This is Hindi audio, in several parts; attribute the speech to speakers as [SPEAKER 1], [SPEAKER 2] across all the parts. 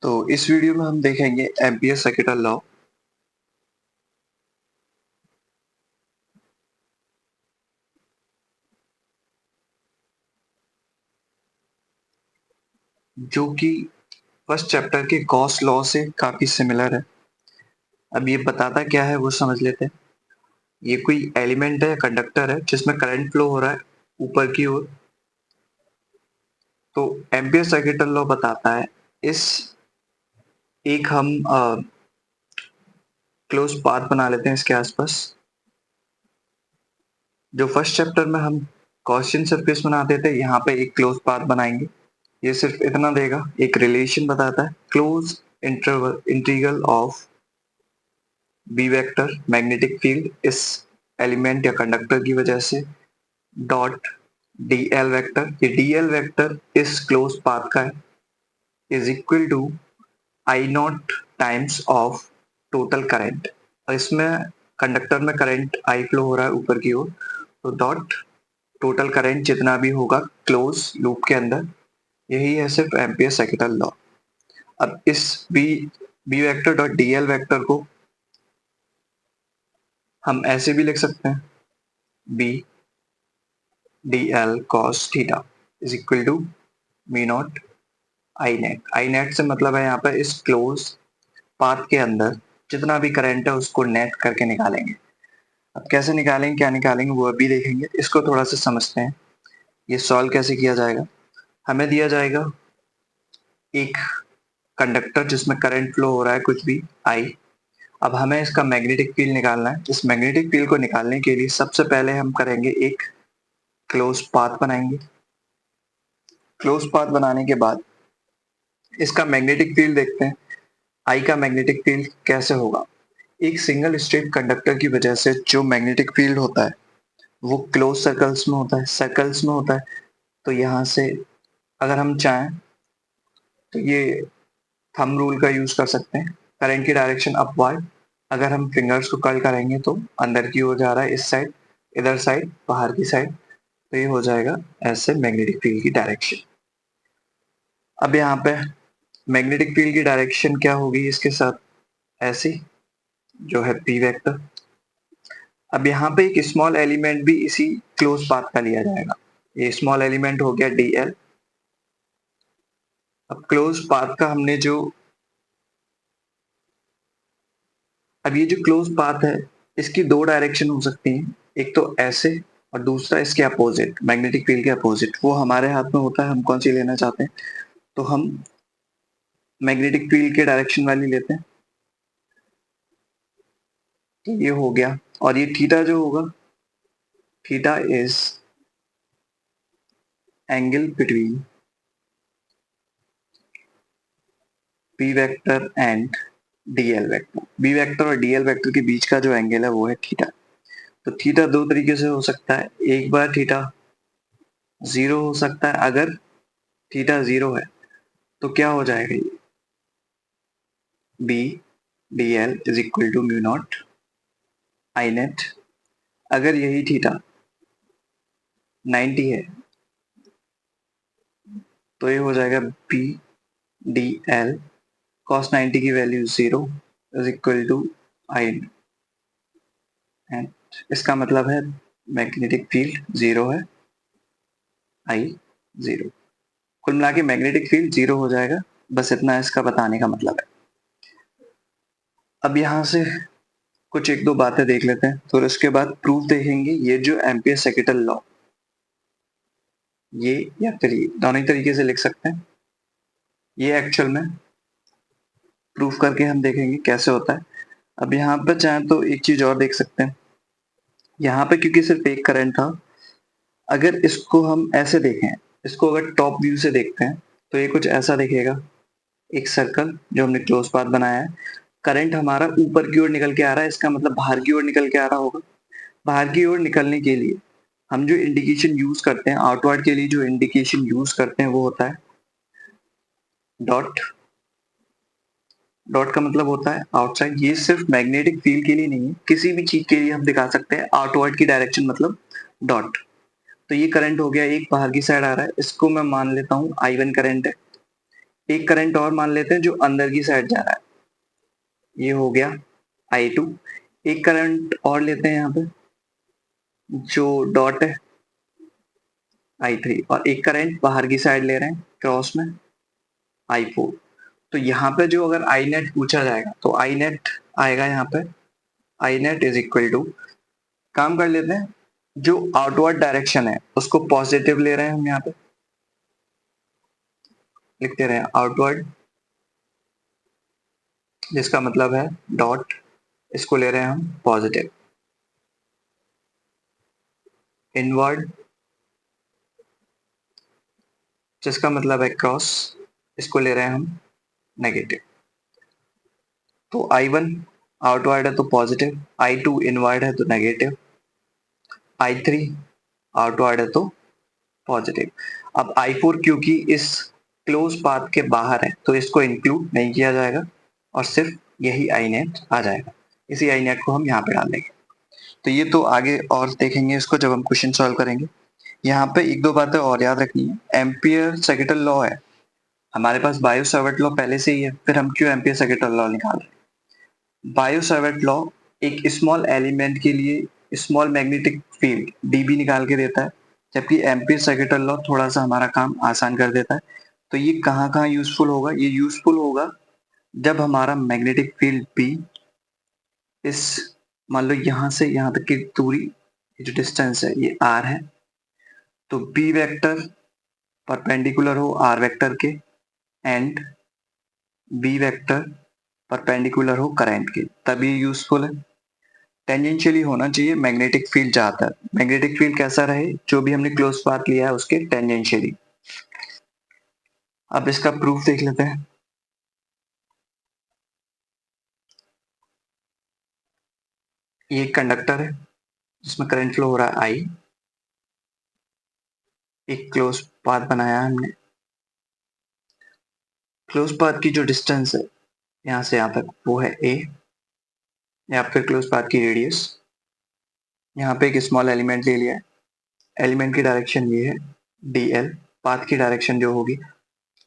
[SPEAKER 1] तो इस वीडियो में हम देखेंगे एम्पियर सर्किटल लॉ। जो कि फर्स्ट चैप्टर के गॉस लॉ से काफी सिमिलर है। अब ये बताता क्या है वो समझ लेते हैं। ये कोई एलिमेंट है, कंडक्टर है जिसमें करंट फ्लो हो रहा है ऊपर की ओर। तो एम्पियर सर्किटल लॉ बताता है इस एक हम क्लोज पाथ बना लेते हैं इसके आसपास। जो फर्स्ट चैप्टर में हम गॉसियन सरफेस बनाते थे, यहाँ पे एक क्लोज पाथ बनाएंगे। ये सिर्फ इतना देगा, एक रिलेशन बताता है close interval integral of B vector magnetic field इस एलिमेंट या कंडक्टर की वजह से डॉट डी एल वैक्टर। ये डी एल वैक्टर इस क्लोज पाथ का है is equal to I naught times of total current. और इसमें कंडक्टर में करंट आई फ्लो हो रहा है ऊपर की ओर, तो डॉट टोटल करंट जितना भी होगा क्लोज लूप के अंदर, यही है सिर्फ एम्पियर सर्किटल लॉ। अब इस B B vector dot D L vector को हम ऐसे भी लिख सकते हैं, B D L cos theta is equal to mu naught I net. I net से मतलब है यहाँ पर इस क्लोज पाथ के अंदर जितना भी करंट है उसको नेट करके निकालेंगे। अब कैसे निकालेंगे, क्या निकालेंगे वो अभी देखेंगे। इसको थोड़ा सा समझते हैं, ये सॉल्व कैसे किया जाएगा। हमें दिया जाएगा एक कंडक्टर जिसमें करंट फ्लो हो रहा है कुछ भी आई। अब हमें इसका मैग्नेटिक फील्ड निकालना है। इस मैग्नेटिक फील्ड को निकालने के लिए सबसे पहले हम करेंगे एक क्लोज पाथ बनाएंगे। क्लोज पाथ बनाने के बाद इसका मैग्नेटिक फील्ड देखते हैं, आई का मैग्नेटिक फील्ड कैसे होगा। एक सिंगल स्ट्रेट कंडक्टर की वजह से जो मैग्नेटिक फील्ड होता है वो क्लोज सर्कल्स में होता है, सर्कल्स में होता है। तो यहाँ से अगर हम चाहें तो ये थंब रूल का यूज कर सकते हैं। करंट की डायरेक्शन अपवर्ड, अगर हम फिंगर्स को कर्ल करेंगे तो अंदर की ओर जा रहा है इस साइड, इधर साइड बाहर की साइड, तो ये हो जाएगा ऐसे मैग्नेटिक फील्ड की डायरेक्शन। अब यहाँ पे मैग्नेटिक फील्ड की डायरेक्शन क्या होगी इसके साथ, ऐसी जो है पी वेक्टर। अब यहाँ पे एक स्मॉल एलिमेंट भी इसी क्लोज पाथ का लिया जाएगा। ये स्मॉल एलिमेंट हो गया डी एल। अब क्लोज पाथ का हमने जो, अब ये जो क्लोज पाथ है इसकी दो डायरेक्शन हो सकती हैं, एक तो ऐसे और दूसरा इसके अपोजिट, मैग्नेटिक फील्ड के अपोजिट। वो हमारे हाथ में होता है, हम कौन सी लेना चाहते हैं। तो हम मैग्नेटिक फील्ड के डायरेक्शन वाली लेते हैं। तो ये हो गया, और ये थीटा जो होगा, theta is angle between P vector and D L vector. B vector और डी एल वेक्टर के बीच का जो एंगल है वो है थीटा। तो थीटा दो तरीके से हो सकता है, एक बार थीटा जीरो हो सकता है। अगर थीटा जीरो है तो क्या हो जाएगा, ये B D L is equal to mu naught I net. अगर यही थीटा 90 है तो ये हो जाएगा बी डी एल कॉस 90 की value zero is equal to I and. इसका मतलब है मैग्नेटिक फील्ड जीरो है, आई जीरो। कुल मिला के मैग्नेटिक फील्ड जीरो हो जाएगा। बस इतना इसका बताने का मतलब है। अब यहाँ से कुछ एक दो बातें देख लेते हैं, फिर उसके बाद प्रूफ देखेंगे। ये जो एम्पियर सर्किटल लॉ, ये या फिर ये दोनों ही तरीके से लिख सकते हैं। ये एक्चुअल में प्रूफ करके हम देखेंगे कैसे होता है। अब यहाँ पर चाहें तो एक चीज और देख सकते हैं। यहाँ पे क्योंकि सिर्फ एक करंट था, अगर इसको हम ऐसे देखें, इसको अगर टॉप व्यू से देखते हैं तो ये कुछ ऐसा दिखेगा। एक सर्कल जो हमने क्लोज पाथ बनाया है, करंट हमारा ऊपर की ओर निकल के आ रहा है, इसका मतलब बाहर की ओर निकल के आ रहा होगा। बाहर की ओर निकलने के लिए हम जो इंडिकेशन यूज करते हैं, आउटवर्ड के लिए जो इंडिकेशन यूज करते हैं वो होता है डॉट। डॉट का मतलब होता है आउटसाइड। ये सिर्फ मैग्नेटिक फील्ड के लिए नहीं है, किसी भी चीज के लिए हम दिखा सकते हैं आउटवर्ड की डायरेक्शन मतलब डॉट। तो ये करंट हो गया, एक बाहर की साइड आ रहा है, इसको मैं मान लेता हूँ I1 करंट है। एक करंट और मान लेते हैं जो अंदर की साइड जा रहा है, ये हो गया I2। एक करंट और लेते हैं यहाँ पे जो डॉट है I3, और एक करंट बाहर की साइड ले रहे हैं क्रॉस में I4। तो यहाँ पे जो अगर आई नेट पूछा जाएगा तो आई नेट आएगा यहाँ पे, आई नेट इज इक्वल टू, काम कर लेते हैं, जो आउटवर्ड डायरेक्शन है उसको पॉजिटिव ले रहे हैं हम, यहाँ पे लिखते रहे आउटवर्ड, जिसका मतलब है डॉट, इसको ले रहे हैं हम पॉजिटिव। इनवर्ड, जिसका मतलब है क्रॉस, इसको ले रहे हैं हम नेगेटिव। तो I1 आउटवर्ड है तो पॉजिटिव, I2 इनवर्ड है तो नेगेटिव, I3 आउटवर्ड है तो पॉजिटिव। अब I4 क्योंकि इस क्लोज पाथ के बाहर है तो इसको इंक्लूड नहीं किया जाएगा और सिर्फ यही आई नेट आ जाएगा। इसी आई नेट को हम यहाँ पे डाल देंगे। तो ये तो आगे और देखेंगे इसको जब हम क्वेश्चन सॉल्व करेंगे। यहाँ पे एक दो बातें और याद रखनी है। एम्पियर सेकेंडल लॉ है, हमारे पास बायो सावर्ट लॉ पहले से ही है, फिर हम क्यों एम्पियर सेकेंडल लॉ निकाल रहे हैं। बायो सावर्ट लॉ एक स्मॉल एलिमेंट के लिए स्मॉल मैग्नेटिक फील्ड डीबी निकाल के देता है, जबकि एम्पियर सेकेंडल लॉ थोड़ा सा हमारा काम आसान कर देता है। तो ये कहाँ कहाँ यूजफुल होगा, ये यूजफुल होगा जब हमारा मैग्नेटिक फील्ड बी इस, मान लो यहाँ से यहाँ तक की दूरी, जो डिस्टेंस है ये आर है, तो बी वेक्टर परपेंडिकुलर हो आर वेक्टर के एंड बी वेक्टर परपेंडिकुलर हो करंट के, तभी यूजफुल है। टेंजेंशियली होना चाहिए मैग्नेटिक फील्ड जहां तक, मैग्नेटिक फील्ड कैसा रहे, जो भी हमने क्लोज पाथ लिया है उसके टेंजेंशियली। अब इसका प्रूफ देख लेते हैं। ये एक कंडक्टर है जिसमें करंट फ्लो हो रहा है आई, एक क्लोज पाथ बनाया है हमने, क्लोज पाथ की जो डिस्टेंस है यहाँ से यहाँ तक वो है ए, या फिर क्लोज पाथ की रेडियस। यहाँ पे एक स्मॉल एलिमेंट ले लिया है, एलिमेंट की डायरेक्शन ये है डी एल, पाथ की डायरेक्शन जो होगी,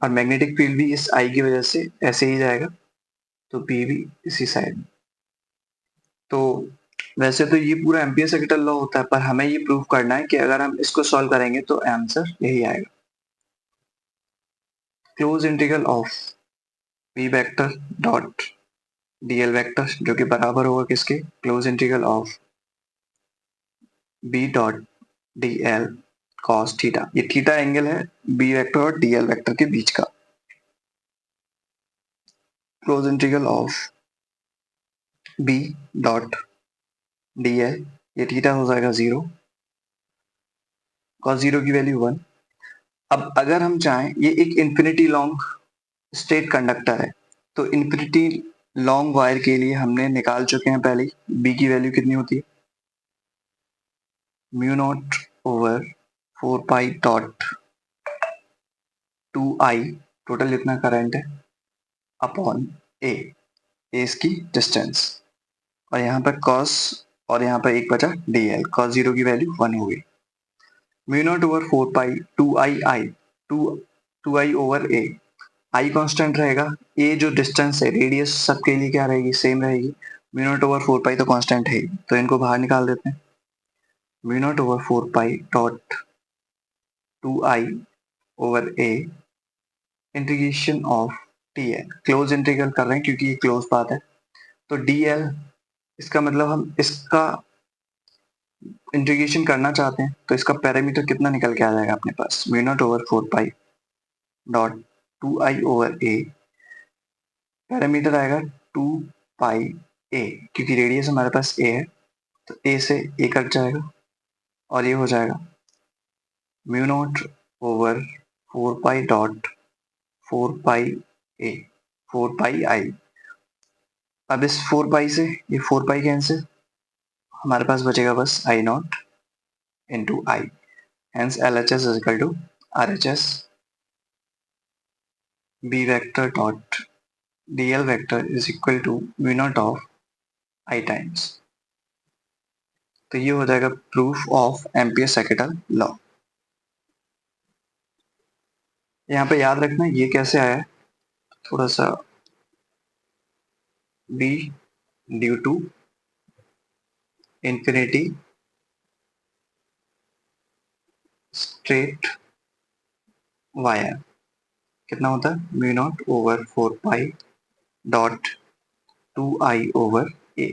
[SPEAKER 1] और मैग्नेटिक फील्ड भी इस आई की वजह से ऐसे ही जाएगा, तो बी भी इसी साइड। तो वैसे तो ये पूरा एम्पियर सेकेंडल लॉ होता है, पर हमें ये प्रूव करना है कि अगर हम इसको सॉल्व करेंगे तो आंसर यही आएगा। Close integral of V vector dot DL vector, जो कि बराबर होगा किसके, close integral of B dot D L cos theta. ये थीटा एंगल है बी वेक्टर और डी एल वेक्टर के बीच का। Close integral of B dot D L, ये थीटा हो जाएगा 0, कॉस 0 की वैल्यू 1। अब अगर हम चाहें, ये एक इंफिनिटी लॉन्ग स्ट्रेट कंडक्टर है, तो इंफिनिटी लॉन्ग वायर के लिए हमने निकाल चुके हैं पहले ही, बी की वैल्यू कितनी होती है, mu naught over 4 pi dot 2 आई, टोटल इतना करंट है, अपॉन ए, इसकी डिस्टेंस, और यहाँ पर कॉस, और यहाँ पर एक बचा डी एल, कॉस 0 की वैल्यू 1 हो गई। Mu naught over 4 pi 2 I I, two I over A, I constant रहेगा, ए जो डिस्टेंस है रेडियस सबके लिए क्या रहेगी, सेम रहेगी। म्यू नॉट ओवर 4 पाई तो कांस्टेंट है, तो इनको बाहर निकाल देते हैं। Mu naught over 4 pi dot 2 I over a integration of T L, close integral कर रहे हैं क्योंकि ये क्लोज पाथ है, तो डी एल, इसका मतलब हम इसका इंटीग्रेशन करना चाहते हैं, तो इसका पैरामीटर कितना निकल के आ जाएगा अपने पास, mu naught over 4 pi dot 2 I over A, parameter आएगा 2 पाई ए, क्योंकि रेडियस हमारे पास ए है, तो ए से ए कट जाएगा और ये हो जाएगा mu naught over 4 pi dot 4 पाई ए, 4 पाई आई। अब इस 4 पाई से ये 4 पाई कैंसिल, हमारे पास बचेगा बस I naught into I, hence L H S is equal to R H S B vector dot D L vector is equal to mu naught of I times. तो ये हो जाएगा proof of Ampere circuital law. यहाँ पे याद रखना ये कैसे आया है, थोड़ा सा B due to infinity straight wire कितना होता है mu naught over 4 pi dot 2 I over A.